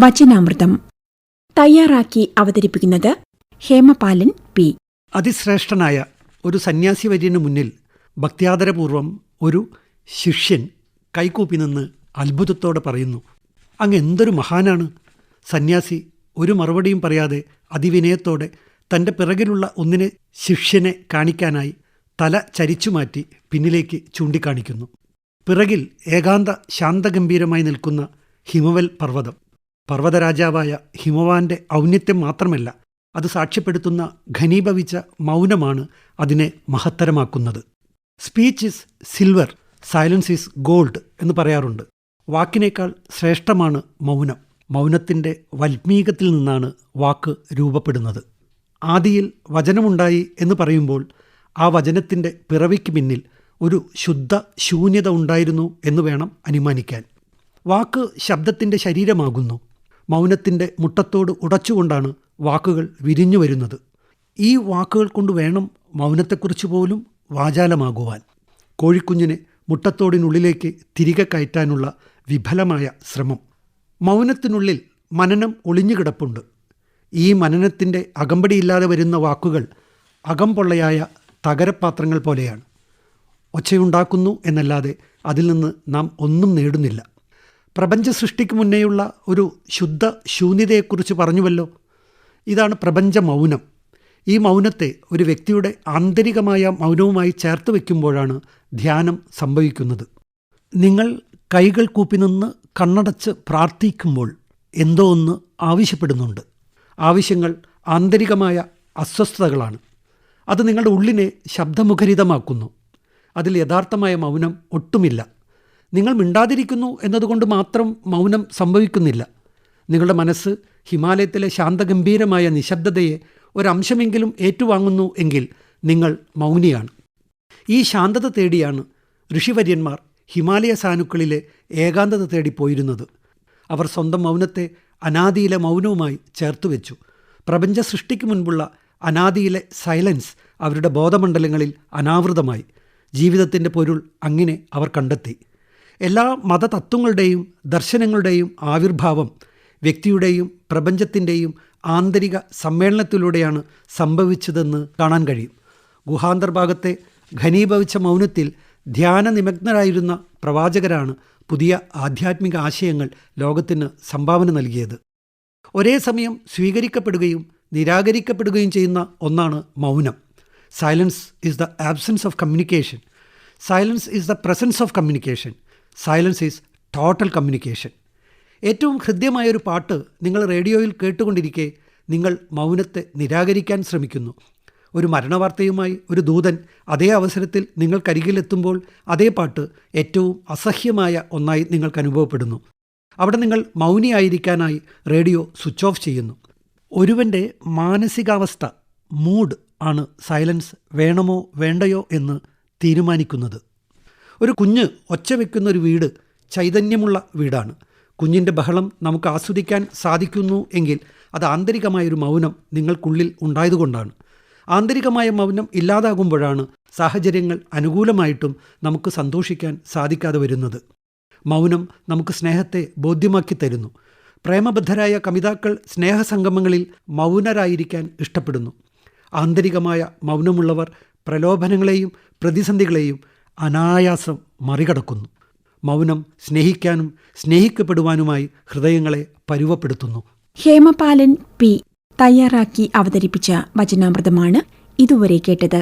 വചനാമൃതം തയ്യാറാക്കി അവതരിപ്പിക്കുന്നത് ഹേമപാലൻ പി. അതിശ്രേഷ്ഠനായ ഒരു സന്യാസിവര്യന് മുന്നിൽ ഭക്ത്യാദരപൂർവം ഒരു ശിഷ്യൻ കൈകൂപ്പി നിന്ന് അത്ഭുതത്തോടെ പറയുന്നു, അങ്ങ് എന്തൊരു മഹാനാണ്. സന്യാസി ഒരു മറുപടിയും പറയാതെ അതിവിനയത്തോടെ തൻ്റെ പിറകിലുള്ള ഒന്നിനെ ശിഷ്യനെ കാണിക്കാനായി തല ചരിച്ചുമാറ്റി പിന്നിലേക്ക് ചൂണ്ടിക്കാണിക്കുന്നു. പിറകിൽ ഏകാന്ത ശാന്തഗംഭീരമായി നിൽക്കുന്ന ഹിമവൽ പർവ്വതം. പർവ്വതരാജാവായ ഹിമവാന്റെ ഔന്നത്യം മാത്രമല്ല, അത് സാക്ഷ്യപ്പെടുത്തുന്ന ഘനീഭവിച്ച മൗനമാണ് അതിനെ മഹത്തരമാക്കുന്നത്. Speech is silver, silence is gold എന്ന് പറയാറുണ്ട്. വാക്കിനേക്കാൾ ശ്രേഷ്ഠമാണ് മൗനം. മൗനത്തിൻ്റെ വൽമീകത്തിൽ നിന്നാണ് വാക്ക് രൂപപ്പെടുന്നത്. ആദിയിൽ വചനമുണ്ടായി എന്ന് പറയുമ്പോൾ ആ വചനത്തിൻ്റെ പിറവിക്ക് പിന്നിൽ ഒരു ശുദ്ധ ശൂന്യത ഉണ്ടായിരുന്നു എന്ന് വേണം അനുമാനിക്കാൻ. വാക്ക് ശബ്ദത്തിൻ്റെ ശരീരമാകുന്നു. മൗനത്തിൻ്റെ മുട്ടത്തോട് ഉടച്ചുകൊണ്ടാണ് വാക്കുകൾ വിരിഞ്ഞു വരുന്നത്. ഈ വാക്കുകൾ കൊണ്ട് വേണം മൗനത്തെക്കുറിച്ച് പോലും വാചാലമാകുവാൻ. കോഴിക്കുഞ്ഞിനെ മുട്ടത്തോടിനുള്ളിലേക്ക് തിരികെ കയറ്റാനുള്ള വിഫലമായ ശ്രമം. മൗനത്തിനുള്ളിൽ മനനം ഒളിഞ്ഞുകിടപ്പുണ്ട്. ഈ മനനത്തിൻ്റെ അകമ്പടിയില്ലാതെ വരുന്ന വാക്കുകൾ അകംപൊള്ളയായ തകരപാത്രങ്ങൾ പോലെയാണ്. ഒച്ചയുണ്ടാക്കുന്നു എന്നല്ലാതെ അതിൽ നിന്ന് നാം ഒന്നും നേടുന്നില്ല. പ്രപഞ്ച സൃഷ്ടിക്ക് മുന്നേയുള്ള ഒരു ശുദ്ധ ശൂന്യതയെക്കുറിച്ച് പറഞ്ഞുവല്ലോ. ഇതാണ് പ്രപഞ്ച മൗനം. ഈ മൗനത്തെ ഒരു വ്യക്തിയുടെ ആന്തരികമായ മൗനവുമായി ചേർത്ത് വയ്ക്കുമ്പോഴാണ് ധ്യാനം സംഭവിക്കുന്നത്. നിങ്ങൾ കൈകൾ കൂപ്പി നിന്ന് കണ്ണടച്ച് പ്രാർത്ഥിക്കുമ്പോൾ എന്തോ ഒന്ന് ആവശ്യപ്പെടുന്നുണ്ട്. ആവശ്യങ്ങൾ ആന്തരികമായ അസ്വസ്ഥതകളാണ്. അത് നിങ്ങളുടെ ഉള്ളിനെ ശബ്ദമുഖരിതമാക്കുന്നു. അതിൽ യഥാർത്ഥമായ മൗനം ഒട്ടുമില്ല. നിങ്ങൾ മിണ്ടാതിരിക്കുന്നു എന്നതുകൊണ്ട് മാത്രം മൗനം സംഭവിക്കുന്നില്ല. നിങ്ങളുടെ മനസ്സ് ഹിമാലയത്തിലെ ശാന്തഗംഭീരമായ നിശബ്ദതയെ ഒരംശമെങ്കിലും ഏറ്റുവാങ്ങുന്നു എങ്കിൽ നിങ്ങൾ മൗനിയാണ്. ഈ ശാന്തത തേടിയാണ് ഋഷിവര്യന്മാർ ഹിമാലയ സാനുക്കളിലെ ഏകാന്തത തേടിപ്പോയിരുന്നത്. അവർ സ്വന്തം മൗനത്തെ അനാദിയിലെ മൗനവുമായി ചേർത്തുവെച്ചു. പ്രപഞ്ച സൃഷ്ടിക്ക് മുൻപുള്ള അനാദിയിലെ സൈലൻസ് അവരുടെ ബോധമണ്ഡലങ്ങളിൽ അനാവൃതമായി. ജീവിതത്തിൻ്റെ പൊരുൾ അങ്ങനെ അവർ കണ്ടെത്തി. എല്ലാ മതതത്വങ്ങളുടെയും ദർശനങ്ങളുടെയും ആവിർഭാവം വ്യക്തിയുടെയും പ്രപഞ്ചത്തിൻ്റെയും ആന്തരിക സമ്മേളനത്തിലൂടെയാണ് സംഭവിച്ചതെന്ന് കാണാൻ കഴിയും. ഗുഹാന്തർഭാഗത്തെ ഘനീഭവിച്ച മൗനത്തിൽ ധ്യാനനിമഗ്നരായിരുന്ന പ്രവാചകരാണ് പുതിയ ആധ്യാത്മിക ആശയങ്ങൾ ലോകത്തിന് സംഭാവന നൽകിയത്. ഒരേ സമയം സ്വീകരിക്കപ്പെടുകയും നിരാകരിക്കപ്പെടുകയും ചെയ്യുന്ന ഒന്നാണ് മൗനം. Silence is the absence of communication. Silence is the presence of communication. Silence is total communication. ഏറ്റവും ഹൃദ്യമായൊരു പാട്ട് നിങ്ങൾ റേഡിയോയിൽ കേട്ടുകൊണ്ടിരിക്കെ നിങ്ങൾ മൗനത്തെ നിരാകരിക്കാൻ ശ്രമിക്കുന്നു. ഒരു മരണവാർത്തയുമായി ഒരു ദൂതൻ അതേ അവസരത്തിൽ നിങ്ങൾക്കരികിലെത്തുമ്പോൾ അതേ പാട്ട് ഏറ്റവും അസഹ്യമായ ഒന്നായി നിങ്ങൾക്ക് അനുഭവപ്പെടുന്നു. അവിടെ നിങ്ങൾ മൗനിയായിരിക്കാനായി റേഡിയോ സ്വിച്ച് ഓഫ് ചെയ്യുന്നു. ഒരുവൻ്റെ മാനസികാവസ്ഥ, മൂഡ് ആണ് സൈലൻസ് വേണമോ വേണ്ടയോ എന്ന് തീരുമാനിക്കുന്നത്. ഒരു കുഞ്ഞ് ഒച്ച വയ്ക്കുന്നൊരു വീട് ചൈതന്യമുള്ള വീടാണ്. കുഞ്ഞിൻ്റെ ബഹളം നമുക്ക് ആസ്വദിക്കാൻ സാധിക്കുന്നു എങ്കിൽ അത് ആന്തരികമായൊരു മൗനം നിങ്ങൾക്കുള്ളിൽ ഉണ്ടായതുകൊണ്ടാണ്. ആന്തരികമായ മൗനം ഇല്ലാതാകുമ്പോഴാണ് സാഹചര്യങ്ങൾ അനുകൂലമായിട്ടും നമുക്ക് സന്തോഷിക്കാൻ സാധിക്കാതെ വരുന്നത്. മൗനം നമുക്ക് സ്നേഹത്തെ ബോധ്യമാക്കി തരുന്നു. പ്രേമബദ്ധരായ കവിതാക്കൾ സ്നേഹസംഗമങ്ങളിൽ മൗനരായിരിക്കാൻ ഇഷ്ടപ്പെടുന്നു. ആന്തരികമായ മൗനമുള്ളവർ പ്രലോഭനങ്ങളെയും പ്രതിസന്ധികളെയും അനായാസം മറികടക്കുന്നു. മൗനം സ്നേഹിക്കാനും സ്നേഹിക്കപ്പെടുവാനുമായി ഹൃദയങ്ങളെ പരുവപ്പെടുത്തുന്നു. ഹേമപാലൻ പി. തയ്യാറാക്കി അവതരിപ്പിച്ച വചനാമൃതമാണ് ഇതുവരെ കേട്ടത്.